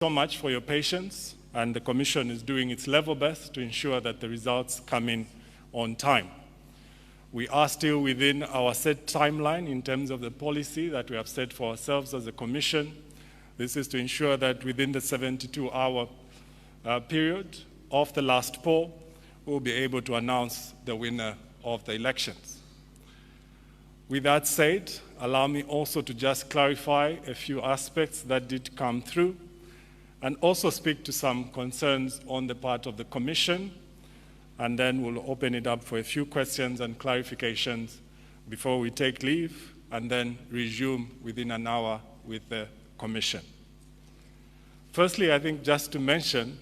So much for your patience, and the Commission is doing its level best to ensure that the results come in on time. We are still within our set timeline in terms of the policy that we have set for ourselves as a Commission. This is to ensure that within the 72-hour period of the last poll, we'll be able to announce the winner of the elections. With that said, allow me also to just clarify a few aspects that did come through, and also speak to some concerns on the part of the Commission, and then we'll open it up for a few questions and clarifications before we take leave, and then resume within an hour with the Commission. Firstly, I think just to mention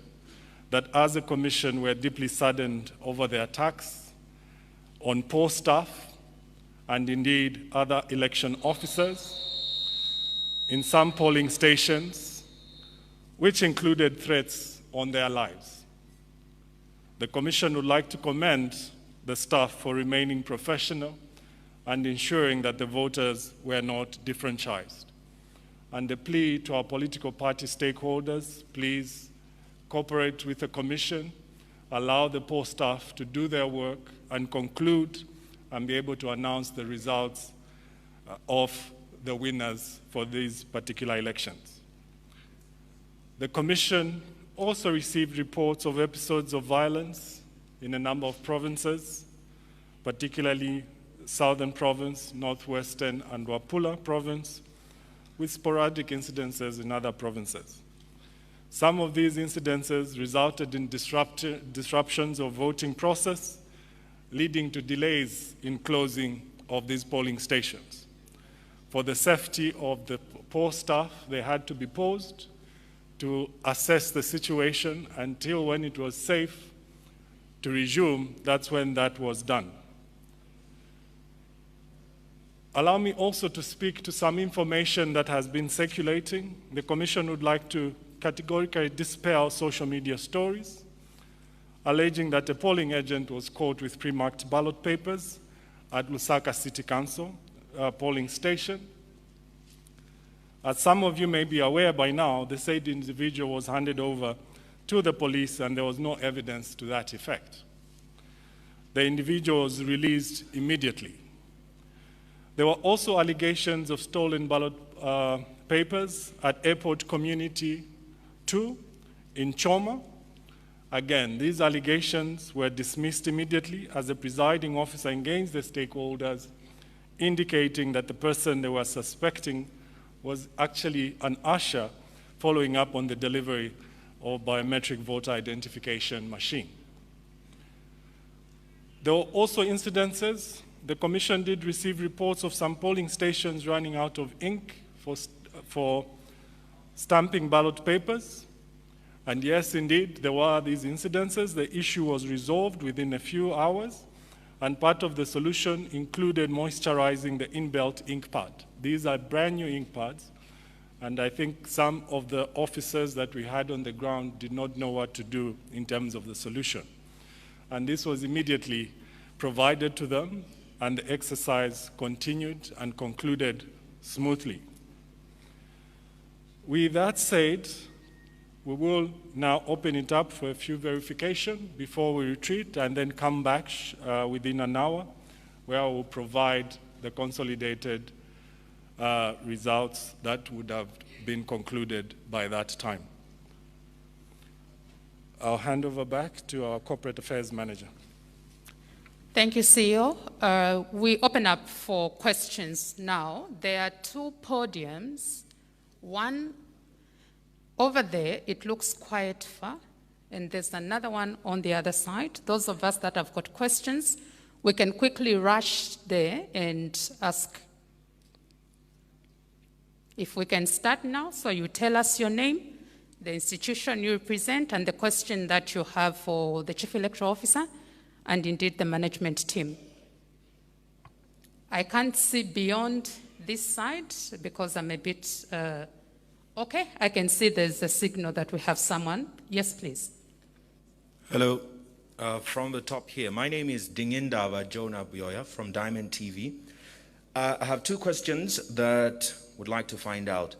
that as a Commission, we're deeply saddened over the attacks on poll staff and indeed other election officers in some polling stations, which included threats on their lives. The Commission would like to commend the staff for remaining professional and ensuring that the voters were not disfranchised. And the plea to our political party stakeholders, please cooperate with the Commission, allow the poll staff to do their work and conclude and be able to announce the results of the winners for these particular elections. The Commission also received reports of episodes of violence in a number of provinces, particularly Southern Province, Northwestern and Wapula Province, with sporadic incidences in other provinces. Some of these incidences resulted in disruptions of voting process, leading to delays in closing of these polling stations. For the safety of the poll staff, they had to be paused to assess the situation until when it was safe to resume. That's when that was done. Allow me also to speak to some information that has been circulating. The Commission would like to categorically dispel social media stories alleging that a polling agent was caught with pre-marked ballot papers at Lusaka City Council polling station. As some of you may be aware by now, the said individual was handed over to the police and there was no evidence to that effect. The individual was released immediately. There were also allegations of stolen ballot papers at Airport Community 2 in Choma. Again, these allegations were dismissed immediately as the presiding officer engaged the stakeholders, indicating that the person they were suspecting was actually an usher following up on the delivery of biometric voter identification machine. There were also incidences. The Commission did receive reports of some polling stations running out of ink for stamping ballot papers. And yes, indeed, there were these incidences. The issue was resolved within a few hours, and part of the solution included moisturizing the inbuilt ink pad. These are brand new ink pads, and I think some of the officers that we had on the ground did not know what to do in terms of the solution. And this was immediately provided to them, and the exercise continued and concluded smoothly. With that said, we will now open it up for a few verifications before we retreat and then come back within an hour, where I will provide the consolidated results that would have been concluded by that time. I'll hand over back to our Corporate Affairs Manager. Thank you, CEO. We open up for questions now. There are two podiums. One over there, it looks quite far, and there's another one on the other side. Those of us that have got questions, we can quickly rush there and ask. If we can start now, so you tell us your name, the institution you represent, and the question that you have for the Chief Electoral Officer, and indeed the management team. I can't see beyond this side because I'm a bit, okay, I can see there's a signal that we have someone. Yes, please. Hello, from the top here. My name is Dingindaba Jonah Bioya from Diamond TV. I have two questions that I would like to find out.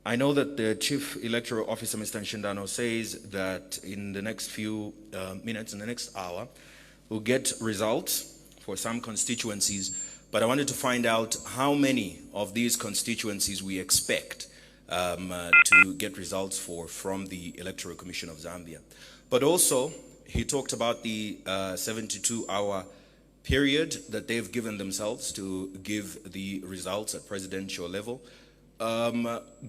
I know that the Chief Electoral Officer, Mr. Nshindano, says that in the next few minutes, in the next hour, we'll get results for some constituencies, but I wanted to find out how many of these constituencies we expect to get results for from the Electoral Commission of Zambia. But also, he talked about the 72-hour period that they've given themselves to give the results at presidential level.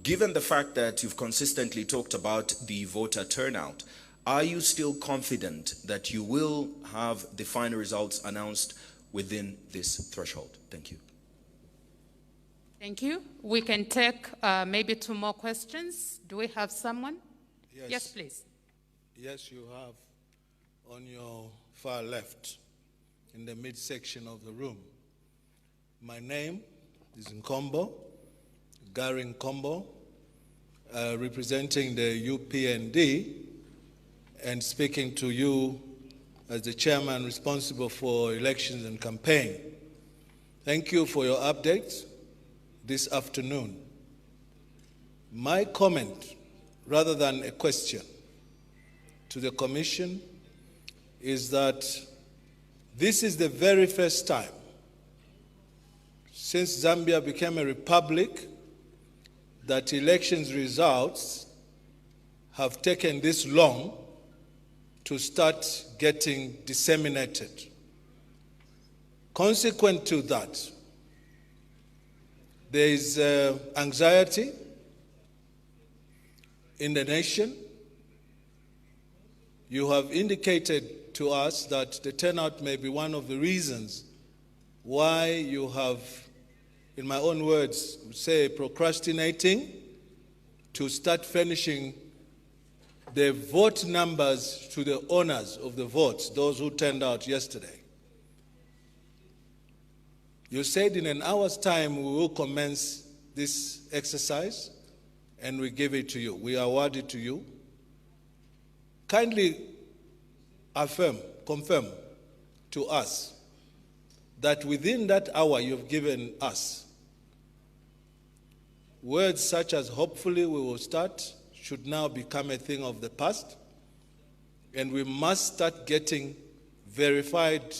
Given the fact that you've consistently talked about the voter turnout, are you still confident that you will have the final results announced within this threshold? Thank you. Thank you. We can take maybe 2 more questions. Do we have someone? Yes, please. Yes, you have on your far left, in the midsection of the room. My name is Nkombo, Garry Nkombo, representing the UPND and speaking to you as the chairman responsible for elections and campaign. Thank you for your updates this afternoon. My comment, rather than a question to the Commission, is that this is the very first time since Zambia became a republic that elections results have taken this long to start getting disseminated. Consequent to that, there is anxiety in the nation. You have indicated to us that the turnout may be one of the reasons why you have, in my own words, say procrastinating to start furnishing the vote numbers to the owners of the votes, those who turned out yesterday. You said in an hour's time we will commence this exercise and we give it to you. We award it to you. Kindly confirm to us that within that hour you've given us, words such as hopefully we will start should now become a thing of the past, and we must start getting verified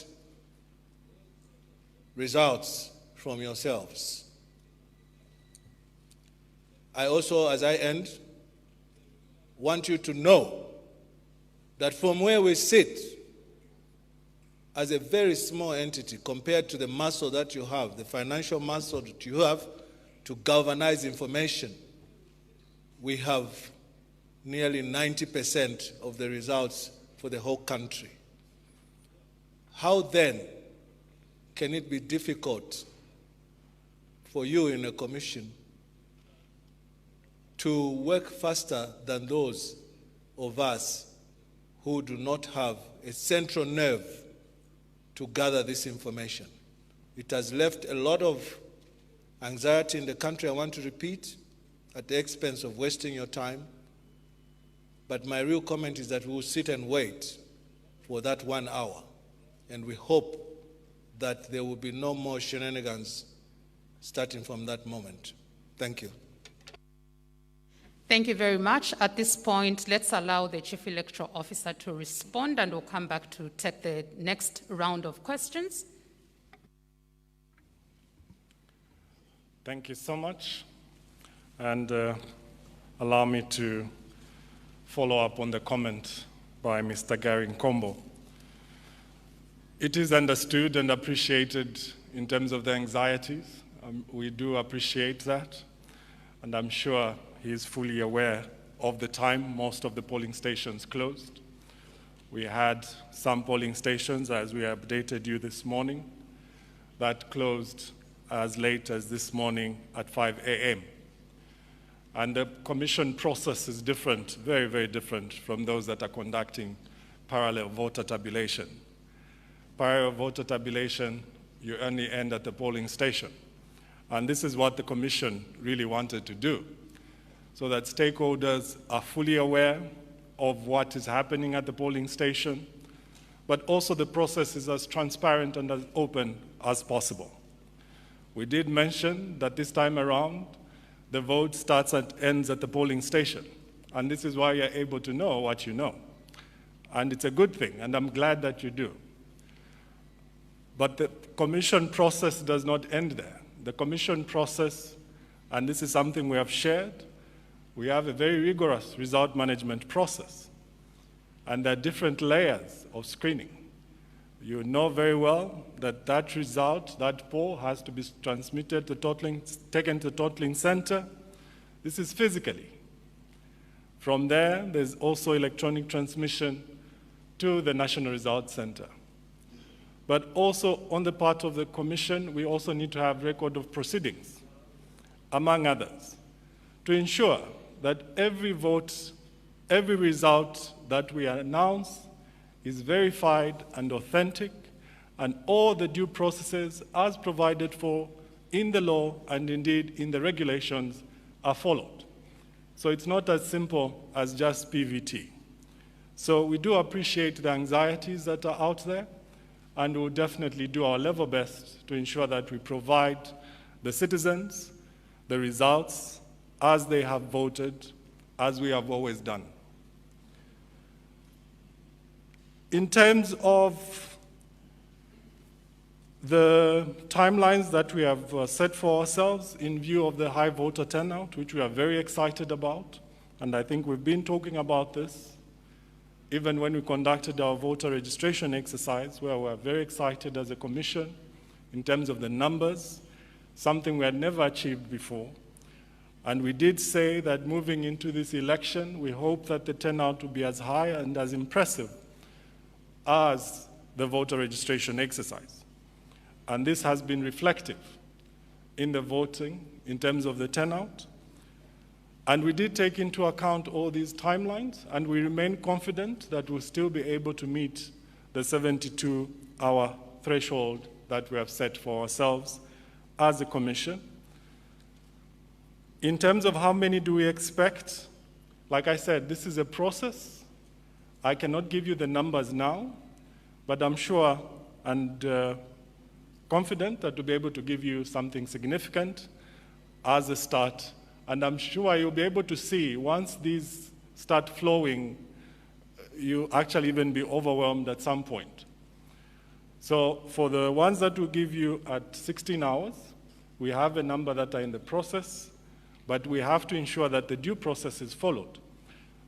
results from yourselves. I also, as I end, want you to know that from where we sit, as a very small entity compared to the muscle that you have, the financial muscle that you have to galvanize information, we have nearly 90% of the results for the whole country. How then can it be difficult for you in a commission to work faster than those of us who do not have a central nerve to gather this information? It has left a lot of anxiety in the country, I want to repeat, at the expense of wasting your time. But my real comment is that we will sit and wait for that 1 hour, and we hope that there will be no more shenanigans starting from that moment. Thank you. Thank you very much. At this point, let's allow the Chief Electoral Officer to respond, and we'll come back to take the next round of questions. Thank you so much. And allow me to follow up on the comment by Mr. Garry Nkombo. It is understood and appreciated in terms of the anxieties. We do appreciate that, and I'm sure he is fully aware of the time most of the polling stations closed. We had some polling stations, as we updated you this morning, that closed as late as this morning at 5 a.m. And the commission process is different, very, very different from those that are conducting parallel voter tabulation. Parallel voter tabulation, you only end at the polling station. And this is what the commission really wanted to do, so that stakeholders are fully aware of what is happening at the polling station, but also the process is as transparent and as open as possible. We did mention that this time around, the vote starts and ends at the polling station. And this is why you're able to know what you know. And it's a good thing, and I'm glad that you do. But the commission process does not end there. The commission process, and this is something we have shared, we have a very rigorous result management process. And there are different layers of screening. You know very well that that result, that poll, has to be transmitted to taken to the totaling center. This is physically. From there, there's also electronic transmission to the National Results Center. But also on the part of the commission, we also need to have record of proceedings, among others, to ensure that every vote, every result that we announce is verified and authentic, and all the due processes as provided for in the law and indeed in the regulations are followed. So it's not as simple as just PVT. So we do appreciate the anxieties that are out there, and we'll definitely do our level best to ensure that we provide the citizens the results as they have voted, as we have always done. In terms of the timelines that we have set for ourselves in view of the high voter turnout, which we are very excited about, and I think we've been talking about this even when we conducted our voter registration exercise, where we were very excited as a commission in terms of the numbers, something we had never achieved before. And we did say that moving into this election, we hope that the turnout will be as high and as impressive as the voter registration exercise. And this has been reflective in the voting in terms of the turnout. And we did take into account all these timelines, and we remain confident that we'll still be able to meet the 72-hour threshold that we have set for ourselves as a commission. In terms of how many do we expect, like I said, this is a process. I cannot give you the numbers now, but I'm sure and confident that we'll be able to give you something significant as a start. And I'm sure you'll be able to see, once these start flowing, you actually even be overwhelmed at some point. So for the ones that will give you at 16 hours, we have a number that are in the process, but we have to ensure that the due process is followed.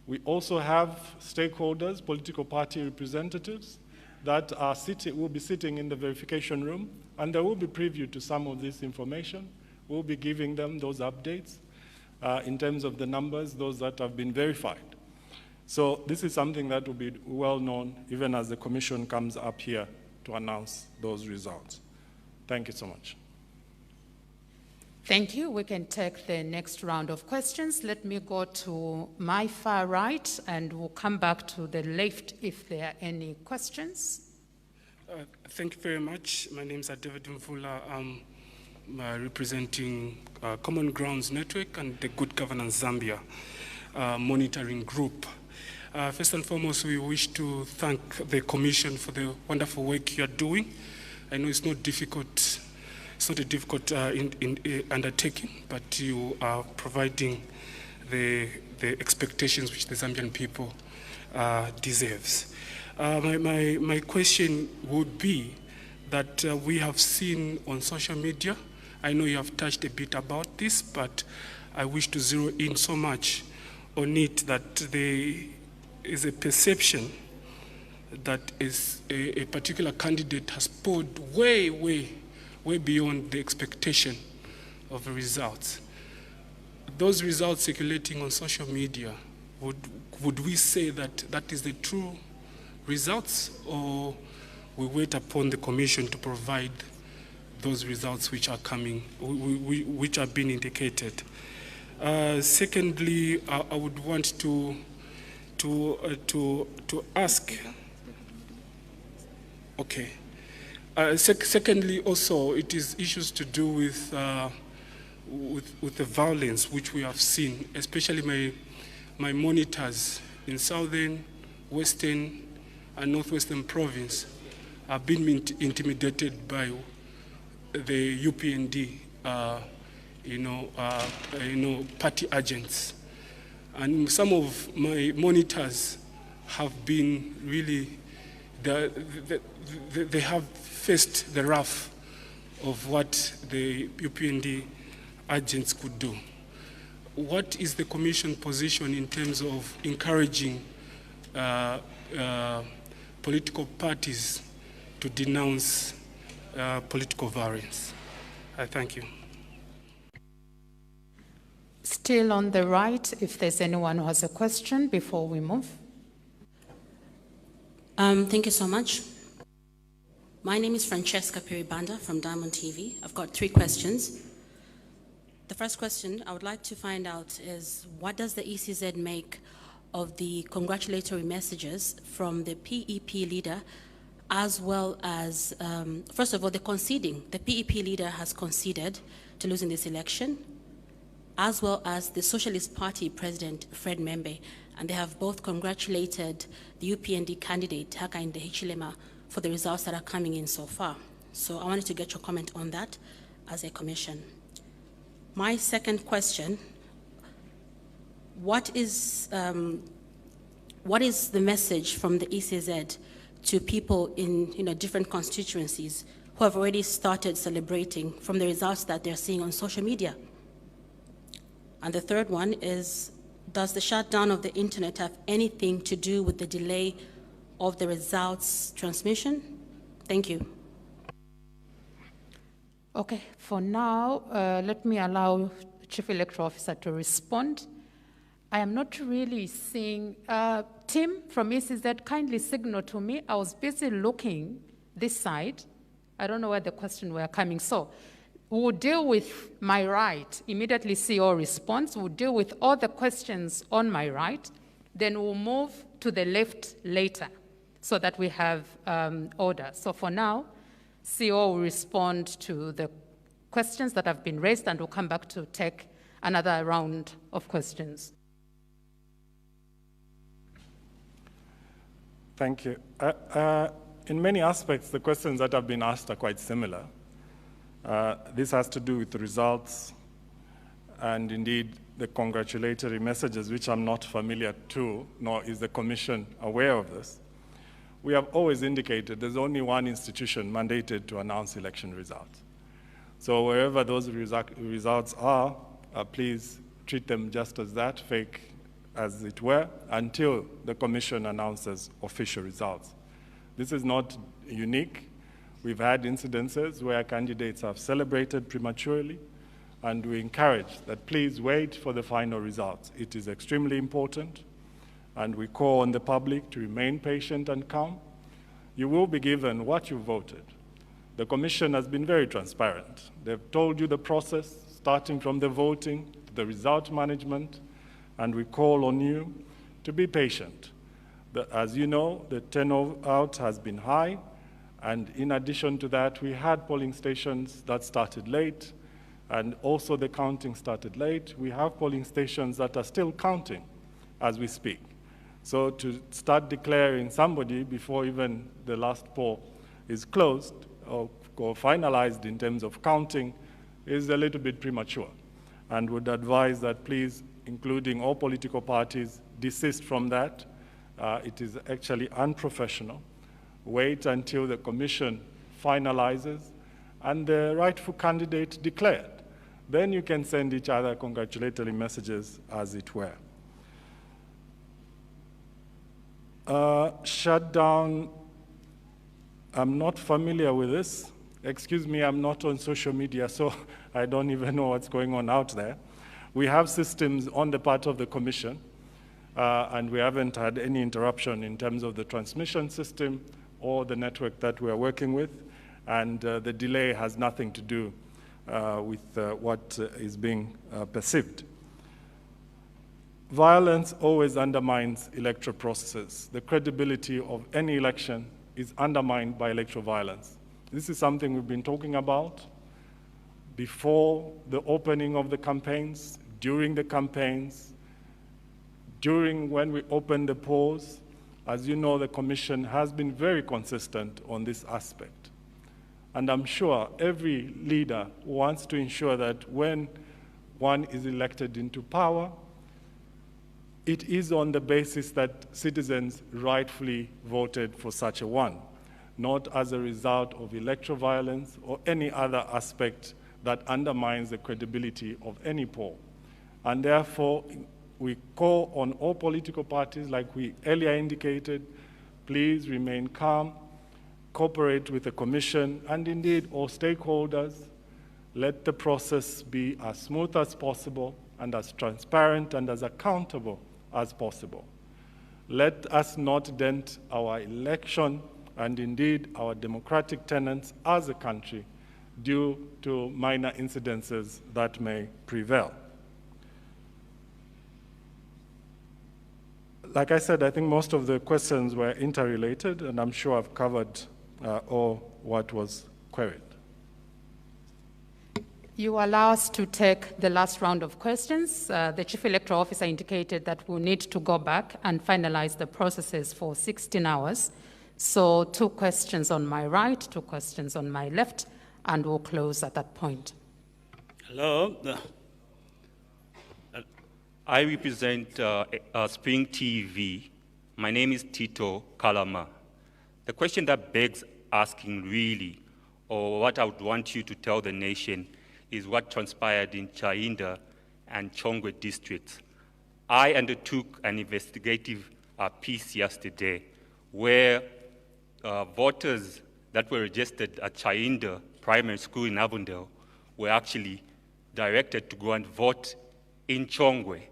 We also have stakeholders, political party representatives, that are will be sitting in the verification room, and they will be privy to some of this information. We'll be giving them those updates in terms of the numbers, those that have been verified. So this is something that will be well known even as the commission comes up here to announce those results. Thank you so much. Thank you. We can take the next round of questions. Let me go to my far right, and we'll come back to the left if there are any questions. Thank you very much. My name is David Mvula. I'm representing Common Grounds Network and the Good Governance Zambia monitoring group. First and foremost, we wish to thank the Commission for the wonderful work you are doing. I know it's not difficult. It's not a difficult undertaking, but you are providing the expectations which the Zambian people deserves. My question would be that we have seen on social media, I know you have touched a bit about this, but I wish to zero in so much on it that there is a perception that is a particular candidate has poured way beyond the expectation of the results. Those results circulating on social media, would we say that that is the true results, or we wait upon the commission to provide those results which are coming, which are being indicated? Secondly, I would want to ask. Okay. Secondly, also, it is issues to do with the violence which we have seen, especially my monitors in southern, western, and northwestern province have been intimidated by the UPND party agents. And some of my monitors have been really, they have faced the wrath of what the UPND agents could do. What is the Commission position in terms of encouraging political parties to denounce political violence? I thank you. Still on the right, if there's anyone who has a question before we move. Thank you so much. My name is Francesca Piribanda from Diamond TV. I've got 3 questions. The first question I would like to find out is, what does the ECZ make of the congratulatory messages from the PEP leader, as well as, first of all, the conceding. The PEP leader has conceded to losing this election, as well as the Socialist Party President, Fred Membe, and they have both congratulated the UPND candidate, Hakainde Hichilema, for the results that are coming in so far. So I wanted to get your comment on that as a commission. My second question, what is the message from the ECZ to people in different constituencies who have already started celebrating from the results that they're seeing on social media? And the third one is, does the shutdown of the internet have anything to do with the delay of the results transmission? Thank you. Okay, for now, let me allow the Chief Electoral Officer to respond. I am not really seeing, Tim from ECZ kindly signal to me. I was busy looking this side. I don't know where the question were coming. So we'll deal with my right. Immediately CEO responds. We'll deal with all the questions on my right. Then we'll move to the left later so that we have order. So for now, CEO will respond to the questions that have been raised, and we'll come back to take another round of questions. Thank you. In many aspects, the questions that have been asked are quite similar. This has to do with the results and indeed the congratulatory messages, which I'm not familiar to, nor is the Commission aware of this. We have always indicated there's only one institution mandated to announce election results. So wherever those results are, please treat them just as that, fake as it were, until the Commission announces official results. This is not unique. We've had incidences where candidates have celebrated prematurely, and we encourage that please wait for the final results. It is extremely important, and we call on the public to remain patient and calm. You will be given what you voted. The Commission has been very transparent. They've told you the process, starting from the voting to the result management, and we call on you to be patient. As you know, the turnout has been high, and in addition to that, we had polling stations that started late, and also the counting started late. We have polling stations that are still counting as we speak. So to start declaring somebody before even the last poll is closed or finalized in terms of counting is a little bit premature, and would advise that please, including all political parties, desist from that. It is actually unprofessional. Wait until the Commission finalizes and the rightful candidate declared. Then you can send each other congratulatory messages, as it were. Shutdown, I'm not familiar with this. Excuse me, I'm not on social media, so I don't even know what's going on out there. We have systems on the part of the Commission, and we haven't had any interruption in terms of the transmission system or the network that we are working with, and the delay has nothing to do with what is being perceived. Violence always undermines electoral processes. The credibility of any election is undermined by electoral violence. This is something we've been talking about before the opening of the campaigns, during the campaigns, during when we opened the polls. As you know, the Commission has been very consistent on this aspect. And I'm sure every leader wants to ensure that when one is elected into power, it is on the basis that citizens rightfully voted for such a one, not as a result of electoral violence or any other aspect that undermines the credibility of any poll. And therefore, we call on all political parties, like we earlier indicated, please remain calm, cooperate with the Commission, and indeed all stakeholders. Let the process be as smooth as possible and as transparent and as accountable as possible. Let us not dent our election and indeed our democratic tenets as a country due to minor incidences that may prevail. Like I said, I think most of the questions were interrelated, and I'm sure I've covered all what was queried. You allow us to take the last round of questions. The Chief Electoral Officer indicated that we'll need to go back and finalize the processes for 16 hours. So 2 questions on my right, 2 questions on my left, and we'll close at that point. Hello. I represent Spring TV. My name is Tito Kalama. The question that begs asking really, or what I would want you to tell the nation, is what transpired in Chainda and Chongwe districts. I undertook an investigative piece yesterday where voters that were registered at Chainda Primary School in Avondale were actually directed to go and vote in Chongwe,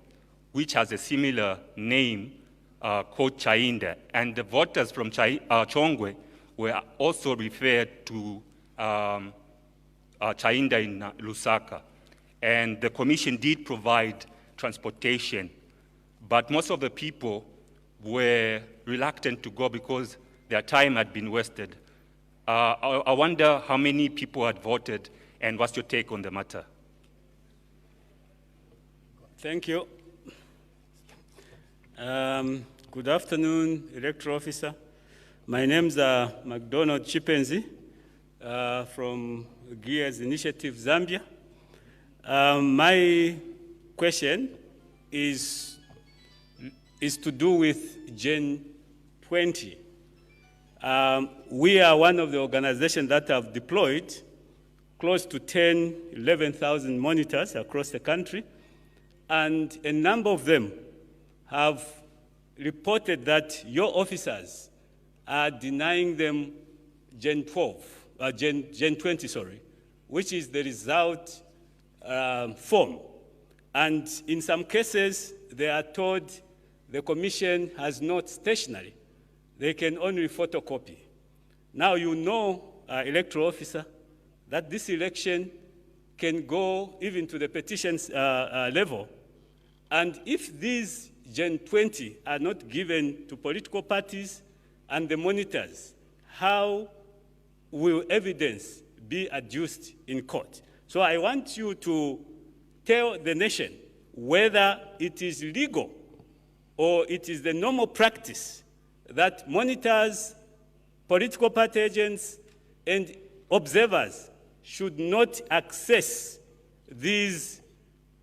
which has a similar name called Chainda. And the voters from Chongwe were also referred to Chainda in Lusaka. And the commission did provide transportation, but most of the people were reluctant to go because their time had been wasted. I wonder how many people had voted, and what's your take on the matter? Thank you. Good afternoon, Electoral Officer. My name's McDonald Chipenzi from Gears Initiative Zambia. My question is to do with Gen 20. We are one of the organizations that have deployed close to 11,000 monitors across the country, and a number of them have reported that your officers are denying them Gen 20, which is the result form. And in some cases, they are told the commission has not stationery. They can only photocopy. Now you know, Electoral Officer, that this election can go even to the petitions level. And if these Gen 20 are not given to political parties and the monitors, how will evidence be adduced in court? So I want you to tell the nation whether it is legal or it is the normal practice that monitors, political party agents, and observers should not access these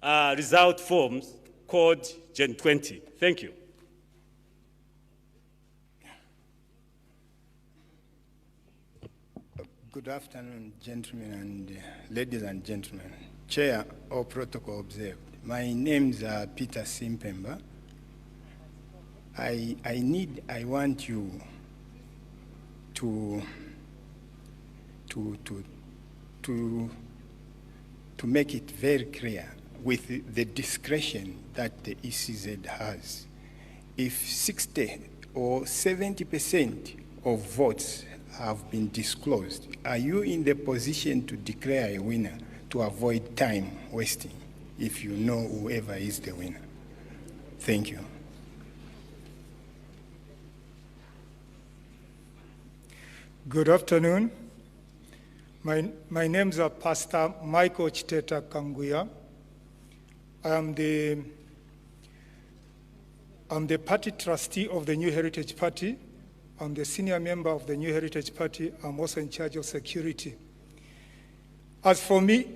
result forms called Gen 20. Thank you. Good afternoon, gentlemen and ladies and gentlemen. Chair, all protocol observed. My name is Peter Simpemba. I want you to make it very clear with the discretion that the ECZ has. If 60 or 70% of votes have been disclosed, are you in the position to declare a winner to avoid time wasting if you know whoever is the winner? Thank you. Good afternoon. My name is Pastor Michael Chiteta Kanguya. I'm the party trustee of the New Heritage Party. I'm the senior member of the New Heritage Party. I'm also in charge of security. As for me,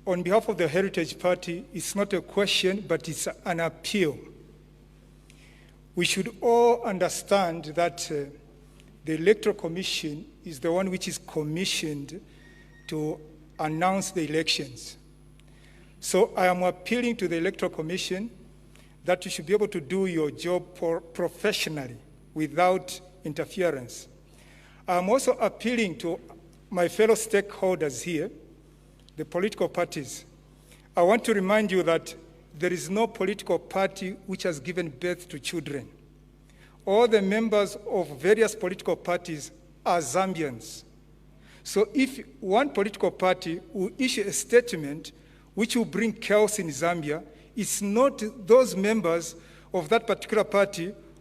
on behalf of the Heritage Party, it's not a question, but it's an appeal. We should all understand that the Electoral Commission is the one which is commissioned to announce the elections. So I am appealing to the Electoral Commission that you should be able to do your job professionally without interference. I'm also appealing to my fellow stakeholders here, the political parties. I want to remind you that there is no political party which has given birth to children. All the members of various political parties are Zambians. So if one political party will issue a statement which will bring chaos in Zambia, it's not those members of that particular party